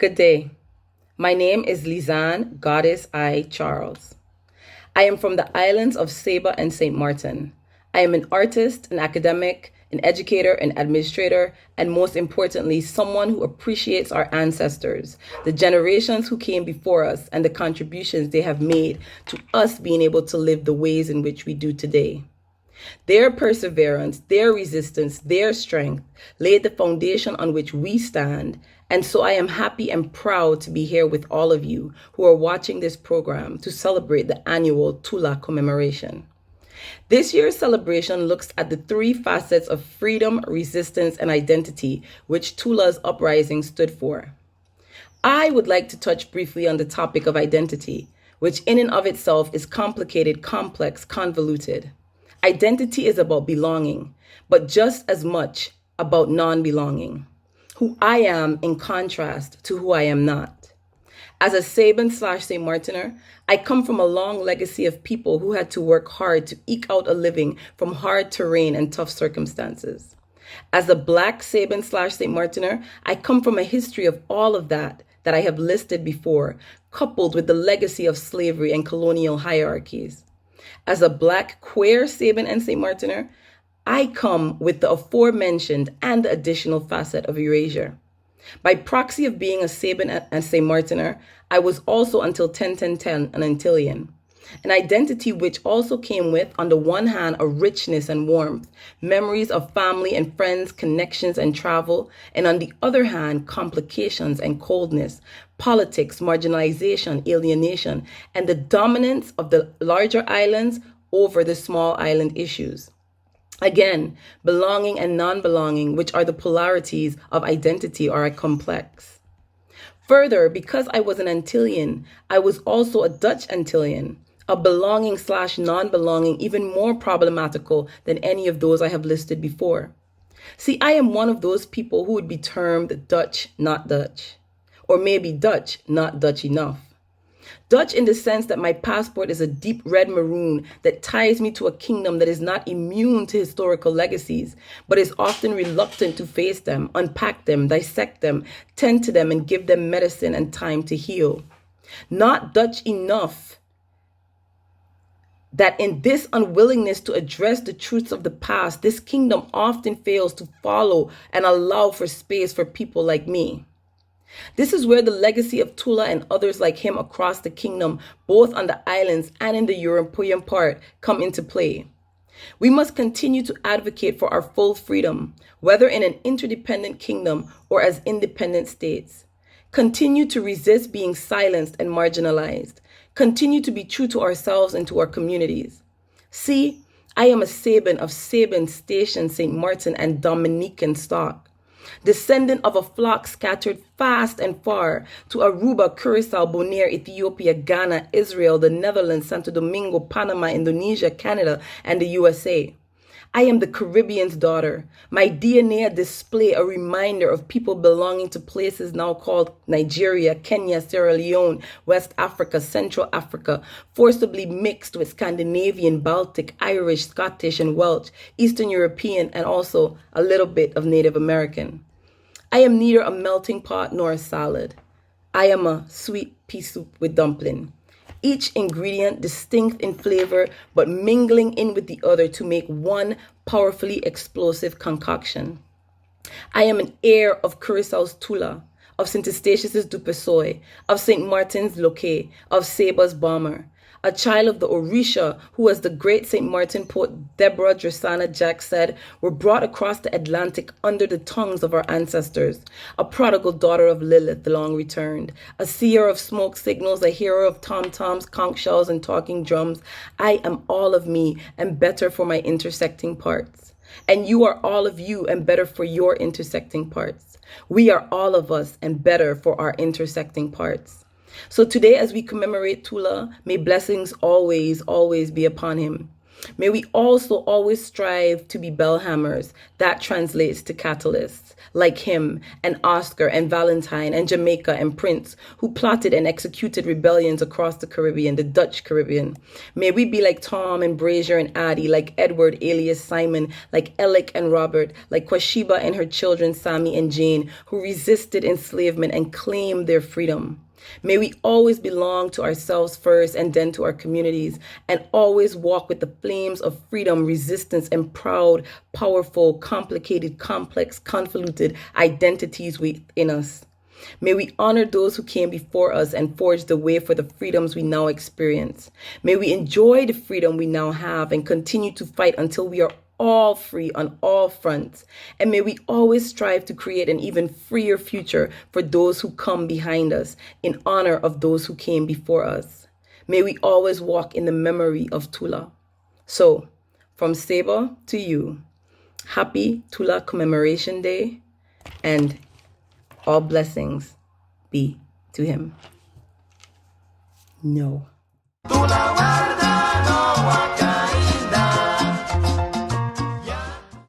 Good day. My name is Lysanne Goddess I Charles. I am from the islands of Saba and Sint-Maarten. I am an artist, an academic, an educator, an administrator, and most importantly, someone who appreciates our ancestors, the generations who came before us, and the contributions they have made to us being able to live the ways in which we do today. Their perseverance, their resistance, their strength laid the foundation on which we stand. And so I am happy and proud to be here with all of you who are watching this program to celebrate the annual Tula Commemoration. This year's celebration looks at the three facets of freedom, resistance, and identity which Tula's uprising stood for. I would like to touch briefly on the topic of identity, which in and of itself is complicated, complex, convoluted. Identity is about belonging, but just as much about non-belonging. Who I am in contrast to who I am not. As a Saban/Sint-Maartener, I come from a long legacy of people who had to work hard to eke out a living from hard terrain and tough circumstances. As a Black Saban/Sint-Maartener, I come from a history of all of that I have listed before, coupled with the legacy of slavery and colonial hierarchies. As a Black queer Saban and Sint-Maartener, I come with the aforementioned and the additional facet of erasure. By proxy of being a Saban and Sint-Maartener, I was also until 10-10-10 an Antillean. An identity which also came with, on the one hand, a richness and warmth, memories of family and friends, connections and travel, and on the other hand, complications and coldness, politics, marginalization, alienation, and the dominance of the larger islands over the small island issues. Again, belonging and non-belonging, which are the polarities of identity, are complex. Further, because I was an Antillean, I was also a Dutch Antillean, a belonging/non-belonging even more problematical than any of those I have listed before. See, I am one of those people who would be termed Dutch, not Dutch, or maybe Dutch, not Dutch enough. Dutch in the sense that my passport is a deep red maroon that ties me to a kingdom that is not immune to historical legacies, but is often reluctant to face them, unpack them, dissect them, tend to them, and give them medicine and time to heal. Not Dutch enough that in this unwillingness to address the truths of the past, this kingdom often fails to follow and allow for space for people like me. This is where the legacy of Tula and others like him across the kingdom, both on the islands and in the European part, come into play. We must continue to advocate for our full freedom, whether in an interdependent kingdom or as independent states. Continue to resist being silenced and marginalized. Continue to be true to ourselves and to our communities. See, I am a Saban of Saban Station, Sint-Maarten, and Dominican stock. Descendant of a flock scattered fast and far to Aruba, Curaçao, Bonaire, Ethiopia, Ghana, Israel, the Netherlands, Santo Domingo, Panama, Indonesia, Canada, and the USA. I am the Caribbean's daughter. My DNA display a reminder of people belonging to places now called Nigeria, Kenya, Sierra Leone, West Africa, Central Africa, forcibly mixed with Scandinavian, Baltic, Irish, Scottish, and Welsh, Eastern European, and also a little bit of Native American. I am neither a melting pot nor a salad. I am a sweet pea soup with dumpling. Each ingredient distinct in flavor, but mingling in with the other to make one powerfully explosive concoction. I am an heir of Curaçao's Tula, of St. Eustatius' Dupesoy, of Sint-Maarten's Loke, of Saba's Bomber. A child of the Orisha who, as the great Sint-Maarten poet Deborah Drasana Jack said, were brought across the Atlantic under the tongues of our ancestors. A prodigal daughter of Lilith, long returned. A seer of smoke signals, a hero of tom-toms, conch shells, and talking drums. I am all of me and better for my intersecting parts. And you are all of you and better for your intersecting parts. We are all of us and better for our intersecting parts. So today, as we commemorate Tula, may blessings always, always be upon him. May we also always strive to be bellhammers. That translates to catalysts, like him and Oscar and Valentine and Jamaica and Prince, who plotted and executed rebellions across the Caribbean, the Dutch Caribbean. May we be like Tom and Brazier and Addie, like Edward alias Simon, like Alec and Robert, like Kwashiba and her children Sammy and Jane, who resisted enslavement and claimed their freedom. May we always belong to ourselves first and then to our communities, and always walk with the flames of freedom, resistance, and proud, powerful, complicated, complex, convoluted identities within us. May we honor those who came before us and forge the way for the freedoms we now experience. May we enjoy the freedom we now have and continue to fight until we are all free on all fronts. And may we always strive to create an even freer future for those who come behind us in honor of those who came before us. May we always walk in the memory of Tula. So, from Saba to you, happy Tula Commemoration Day, and all blessings be to him. No.